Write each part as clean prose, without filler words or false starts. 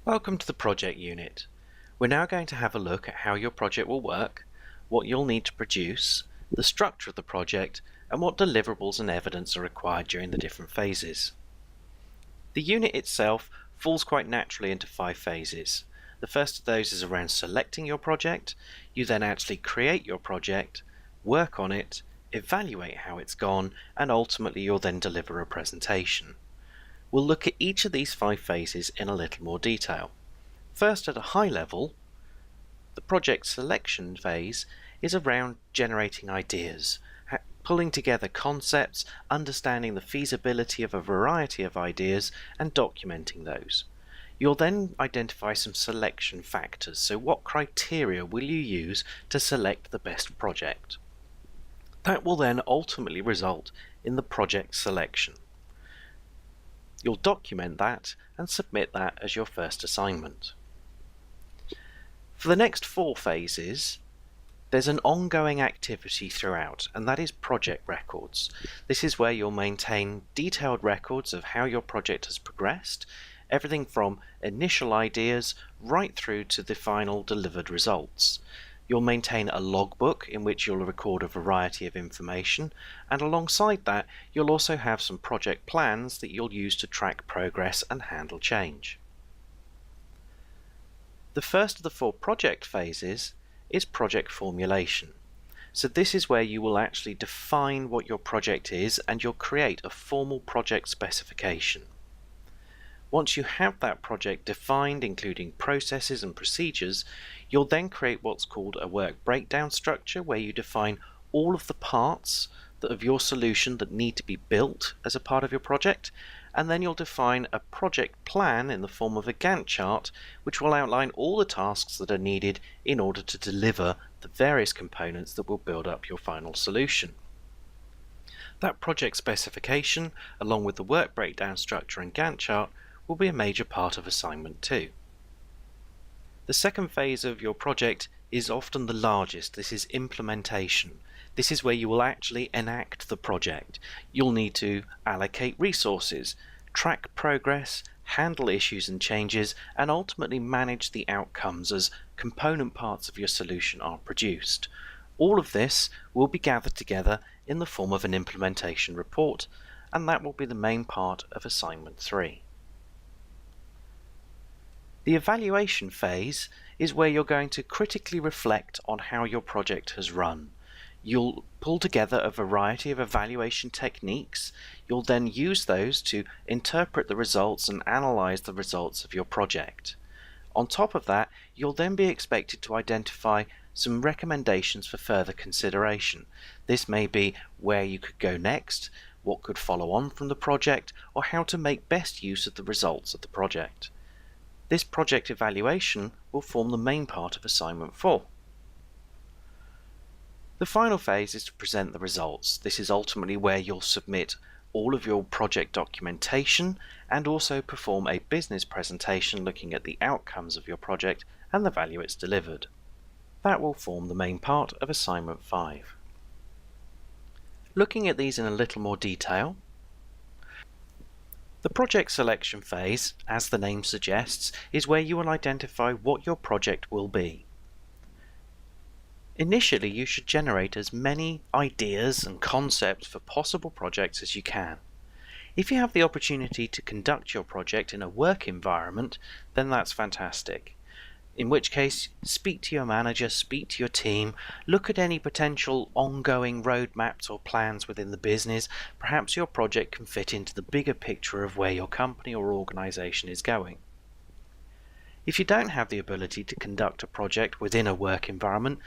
Welcome to the project unit. We're now going to have a look at how your project will work, what you'll need to produce, the structure of the project, and what deliverables and evidence are required during the different phases. The unit itself falls quite naturally into 5 phases. The first of those is around selecting your project. You then actually create your project, work on it, evaluate how it's gone, and ultimately you'll then deliver a presentation. We'll look at each of these 5 phases in a little more detail. First, at a high level, the project selection phase is around generating ideas, pulling together concepts, understanding the feasibility of a variety of ideas, and documenting those. You'll then identify some selection factors, so what criteria will you use to select the best project? That will then ultimately result in the project selection. You'll document that and submit that as your first assignment. For the next 4 phases, there's an ongoing activity throughout, and that is project records. This is where you'll maintain detailed records of how your project has progressed, everything from initial ideas right through to the final delivered results. You'll maintain a logbook in which you'll record a variety of information, and alongside that you'll also have some project plans that you'll use to track progress and handle change. The first of the 4 project phases is project formulation. So this is where you will actually define what your project is and you'll create a formal project specification. Once you have that project defined, including processes and procedures, you'll then create what's called a work breakdown structure, where you define all of the parts of your solution that need to be built as a part of your project, and then you'll define a project plan in the form of a Gantt chart, which will outline all the tasks that are needed in order to deliver the various components that will build up your final solution. That project specification, along with the work breakdown structure and Gantt chart, will be a major part of assignment 2. The second phase of your project is often the largest. This is implementation. This is where you will actually enact the project. You'll need to allocate resources, track progress, handle issues and changes, and ultimately manage the outcomes as component parts of your solution are produced. All of this will be gathered together in the form of an implementation report, and that will be the main part of assignment 3. The evaluation phase is where you're going to critically reflect on how your project has run. You'll pull together a variety of evaluation techniques. You'll then use those to interpret the results and analyze the results of your project. On top of that, you'll then be expected to identify some recommendations for further consideration. This may be where you could go next, what could follow on from the project, or how to make best use of the results of the project. This project evaluation will form the main part of assignment 4. The final phase is to present the results. This is ultimately where you'll submit all of your project documentation and also perform a business presentation looking at the outcomes of your project and the value it's delivered. That will form the main part of assignment 5. Looking at these in a little more detail, the project selection phase, as the name suggests, is where you will identify what your project will be. Initially, you should generate as many ideas and concepts for possible projects as you can. If you have the opportunity to conduct your project in a work environment, then that's fantastic. In which case, speak to your manager, speak to your team, look at any potential ongoing roadmaps or plans within the business. Perhaps your project can fit into the bigger picture of where your company or organization is going. If you don't have the ability to conduct a project within a work environment,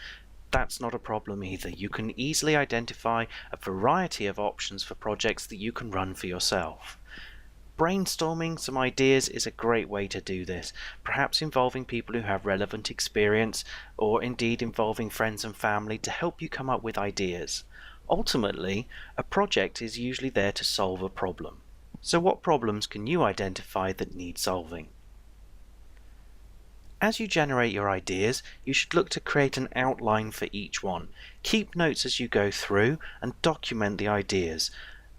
that's not a problem either. You can easily identify a variety of options for projects that you can run for yourself. Brainstorming some ideas is a great way to do this, perhaps involving people who have relevant experience, or indeed involving friends and family to help you come up with ideas. Ultimately, a project is usually there to solve a problem. So what problems can you identify that need solving? As you generate your ideas, you should look to create an outline for each one. Keep notes as you go through and document the ideas.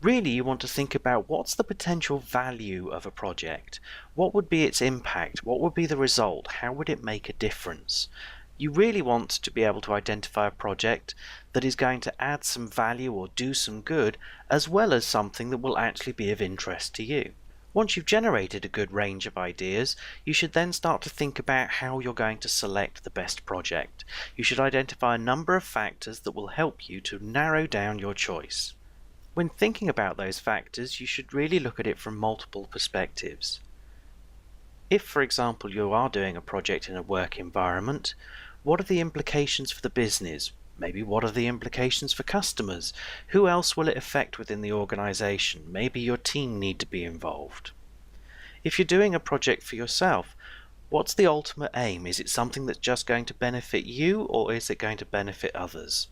Really, you want to think about what's the potential value of a project? What would be its impact? What would be the result? How would it make a difference? You really want to be able to identify a project that is going to add some value or do some good, as well as something that will actually be of interest to you. Once you've generated a good range of ideas, you should then start to think about how you're going to select the best project. You should identify a number of factors that will help you to narrow down your choice. When thinking about those factors, you should really look at it from multiple perspectives. If, for example, you are doing a project in a work environment, what are the implications for the business? Maybe what are the implications for customers? Who else will it affect within the organization? Maybe your team need to be involved. If you're doing a project for yourself, what's the ultimate aim? Is it something that's just going to benefit you, or is it going to benefit others?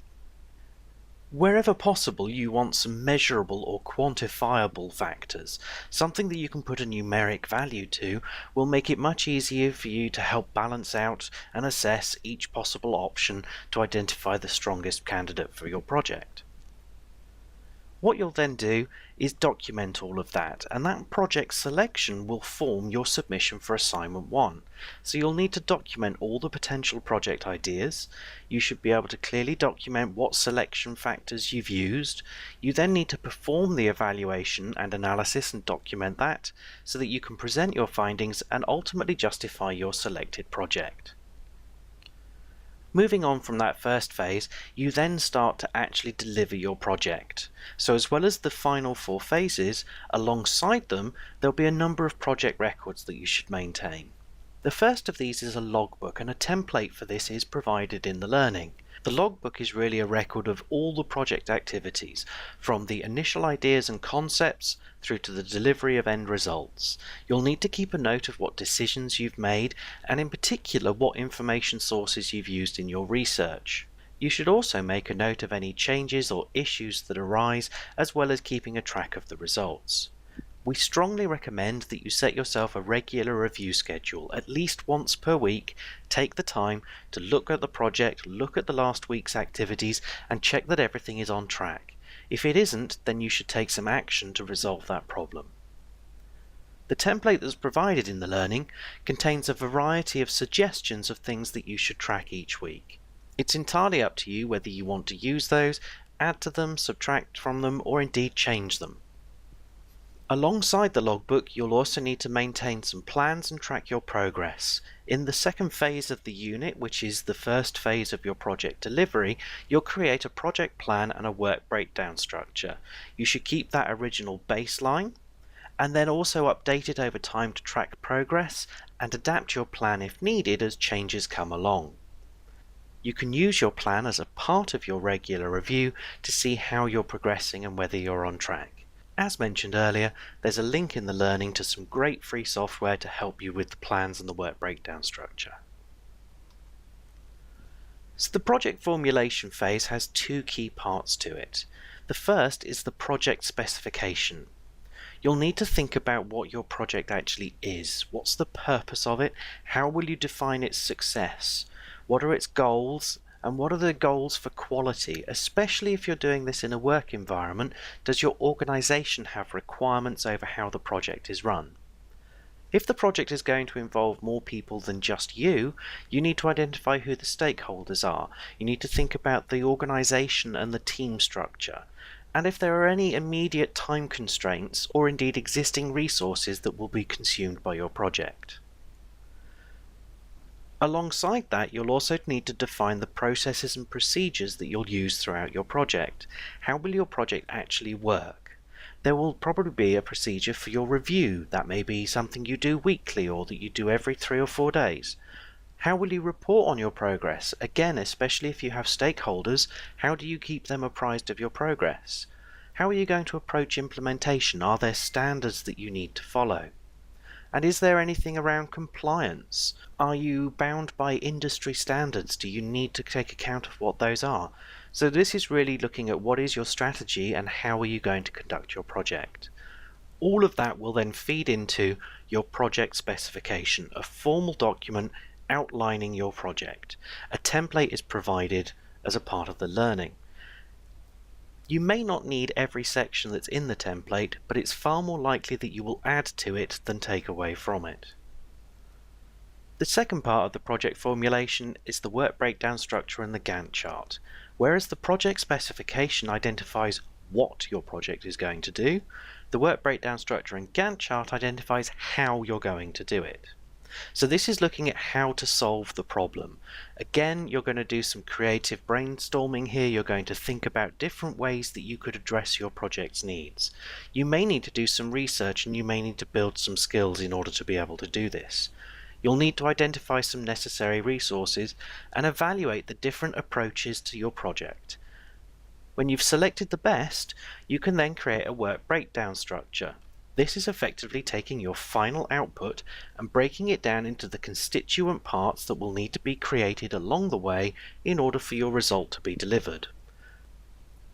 Wherever possible, you want some measurable or quantifiable factors. Something that you can put a numeric value to will make it much easier for you to help balance out and assess each possible option to identify the strongest candidate for your project. What you'll then do is document all of that, and that project selection will form your submission for assignment 1. So you'll need to document all the potential project ideas. You should be able to clearly document what selection factors you've used. You then need to perform the evaluation and analysis and document that so that you can present your findings and ultimately justify your selected project. Moving on from that first phase, you then start to actually deliver your project. So as well as the final 4 phases, alongside them, there'll be a number of project records that you should maintain. The first of these is a logbook, and a template for this is provided in the learning. The logbook is really a record of all the project activities, from the initial ideas and concepts through to the delivery of end results. You'll need to keep a note of what decisions you've made, and in particular what information sources you've used in your research. You should also make a note of any changes or issues that arise, as well as keeping a track of the results. We strongly recommend that you set yourself a regular review schedule. At least once per week, take the time to look at the project, look at the last week's activities, and check that everything is on track. If it isn't, then you should take some action to resolve that problem. The template that's provided in the learning contains a variety of suggestions of things that you should track each week. It's entirely up to you whether you want to use those, add to them, subtract from them, or indeed change them. Alongside the logbook, you'll also need to maintain some plans and track your progress. In the second phase of the unit, which is the first phase of your project delivery, you'll create a project plan and a work breakdown structure. You should keep that original baseline and then also update it over time to track progress and adapt your plan if needed as changes come along. You can use your plan as a part of your regular review to see how you're progressing and whether you're on track. As mentioned earlier, there's a link in the learning to some great free software to help you with the plans and the work breakdown structure. So the project formulation phase has 2 key parts to it. The first is the project specification. You'll need to think about what your project actually is. What's the purpose of it? How will you define its success? What are its goals? And what are the goals for quality? Especially if you're doing this in a work environment, does your organization have requirements over how the project is run? If the project is going to involve more people than just you, you need to identify who the stakeholders are. You need to think about the organization and the team structure. And if there are any immediate time constraints or indeed existing resources that will be consumed by your project. Alongside that, you'll also need to define the processes and procedures that you'll use throughout your project. How will your project actually work? There will probably be a procedure for your review. That may be something you do weekly or that you do every 3 or 4 days. How will you report on your progress? Again, especially if you have stakeholders, how do you keep them apprised of your progress? How are you going to approach implementation? Are there standards that you need to follow? And is there anything around compliance? Are you bound by industry standards? Do you need to take account of what those are? So this is really looking at what is your strategy and how are you going to conduct your project. All of that will then feed into your project specification, a formal document outlining your project. A template is provided as a part of the learning. You may not need every section that's in the template, but it's far more likely that you will add to it than take away from it. The second part of the project formulation is the work breakdown structure and the Gantt chart. Whereas the project specification identifies what your project is going to do, the work breakdown structure and Gantt chart identifies how you're going to do it. So this is looking at how to solve the problem. Again, you're going to do some creative brainstorming here. You're going to think about different ways that you could address your project's needs. You may need to do some research and you may need to build some skills in order to be able to do this. You'll need to identify some necessary resources and evaluate the different approaches to your project. When you've selected the best, you can then create a work breakdown structure. This is effectively taking your final output and breaking it down into the constituent parts that will need to be created along the way in order for your result to be delivered.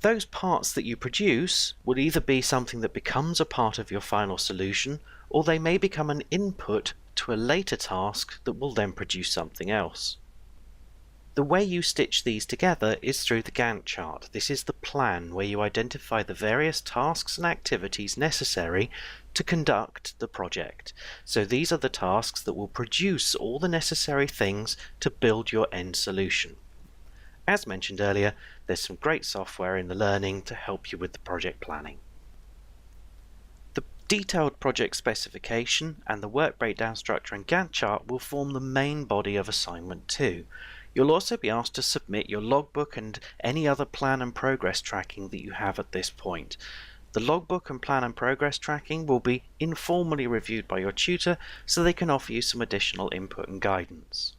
Those parts that you produce will either be something that becomes a part of your final solution, or they may become an input to a later task that will then produce something else. The way you stitch these together is through the Gantt chart. This is the plan where you identify the various tasks and activities necessary to conduct the project. So these are the tasks that will produce all the necessary things to build your end solution. As mentioned earlier, there's some great software in the learning to help you with the project planning. The detailed project specification and the work breakdown structure and Gantt chart will form the main body of assignment 2. You'll also be asked to submit your logbook and any other plan and progress tracking that you have at this point. The logbook and plan and progress tracking will be informally reviewed by your tutor so they can offer you some additional input and guidance.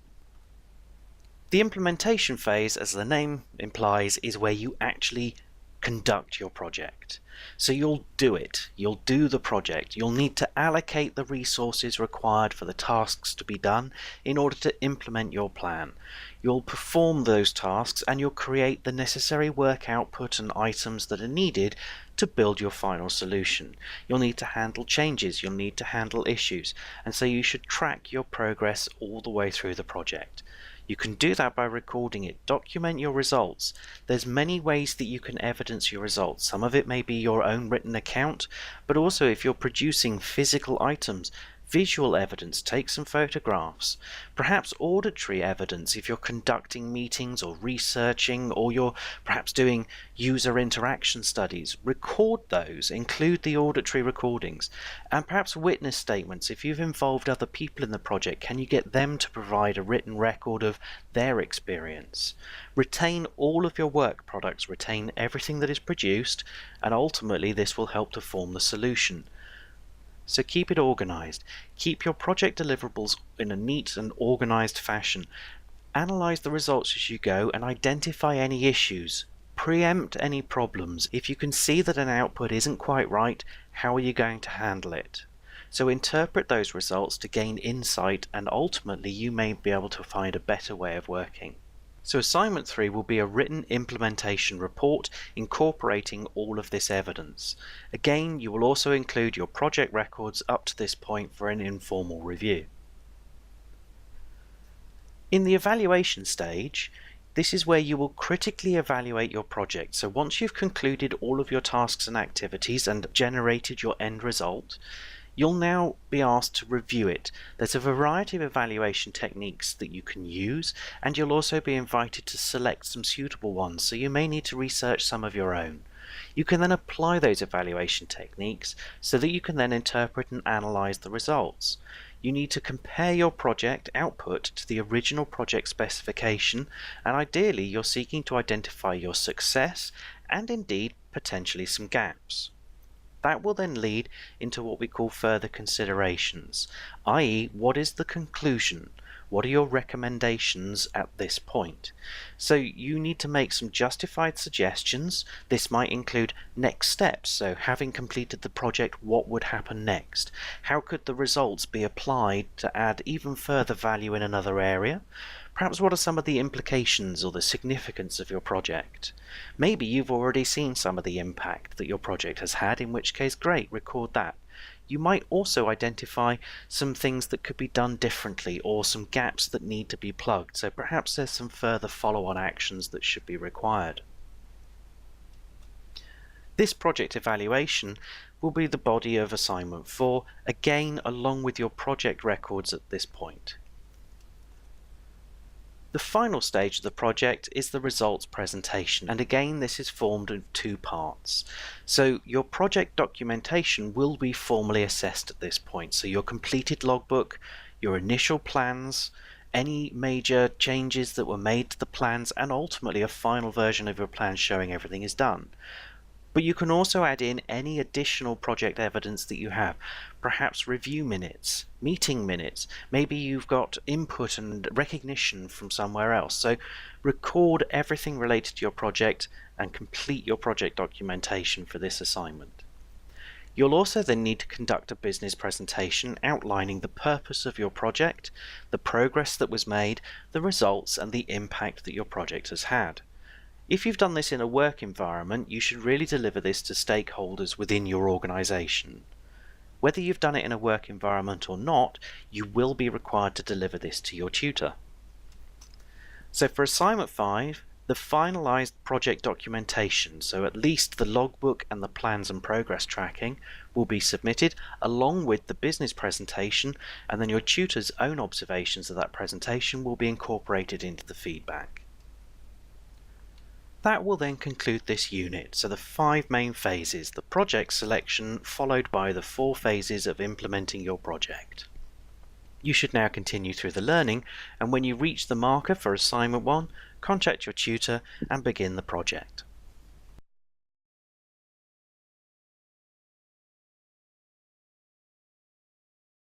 The implementation phase, as the name implies, is where you actually conduct your project. So you'll do it, you'll do the project, you'll need to allocate the resources required for the tasks to be done in order to implement your plan. You'll perform those tasks and you'll create the necessary work output and items that are needed to build your final solution. You'll need to handle changes, you'll need to handle issues, and so you should track your progress all the way through the project. You can do that by recording it. Document your results. There's many ways that you can evidence your results. Some of it may be your own written account, but also if you're producing physical items, visual evidence, take some photographs, perhaps auditory evidence if you're conducting meetings or researching, or you're perhaps doing user interaction studies. Record those, include the auditory recordings, and perhaps witness statements. If you've involved other people in the project, can you get them to provide a written record of their experience? Retain all of your work products, retain everything that is produced, and ultimately this will help to form the solution. So keep it organized. Keep your project deliverables in a neat and organized fashion. Analyze the results as you go and identify any issues. Preempt any problems. If you can see that an output isn't quite right, how are you going to handle it? So interpret those results to gain insight, and ultimately you may be able to find a better way of working. So assignment 3 will be a written implementation report incorporating all of this evidence. Again, you will also include your project records up to this point for an informal review. In the evaluation stage, this is where you will critically evaluate your project. So once you've concluded all of your tasks and activities and generated your end result, you'll now be asked to review it. There's a variety of evaluation techniques that you can use, and you'll also be invited to select some suitable ones, so you may need to research some of your own. You can then apply those evaluation techniques so that you can then interpret and analyze the results. You need to compare your project output to the original project specification, and ideally you're seeking to identify your success and indeed potentially some gaps. That will then lead into what we call further considerations, i.e., what is the conclusion? What are your recommendations at this point? So you need to make some justified suggestions. This might include next steps. So having completed the project, what would happen next? How could the results be applied to add even further value in another area? Perhaps what are some of the implications or the significance of your project? Maybe you've already seen some of the impact that your project has had, in which case great, record that. You might also identify some things that could be done differently or some gaps that need to be plugged, so perhaps there's some further follow-on actions that should be required. This project evaluation will be the body of assignment 4, again along with your project records at this point. The final stage of the project is the results presentation, and again this is formed in 2 parts. So your project documentation will be formally assessed at this point, so your completed logbook, your initial plans, any major changes that were made to the plans, and ultimately a final version of your plans showing everything is done. But you can also add in any additional project evidence that you have, perhaps review minutes, meeting minutes, maybe you've got input and recognition from somewhere else. So record everything related to your project and complete your project documentation for this assignment. You'll also then need to conduct a business presentation outlining the purpose of your project, the progress that was made, the results, and the impact that your project has had. If you've done this in a work environment, you should really deliver this to stakeholders within your organization. Whether you've done it in a work environment or not, you will be required to deliver this to your tutor. So for assignment 5, the finalized project documentation, so at least the logbook and the plans and progress tracking, will be submitted along with the business presentation, and then your tutor's own observations of that presentation will be incorporated into the feedback. That will then conclude this unit, so the 5 main phases, the project selection followed by the 4 phases of implementing your project. You should now continue through the learning, and when you reach the marker for assignment 1, contact your tutor and begin the project.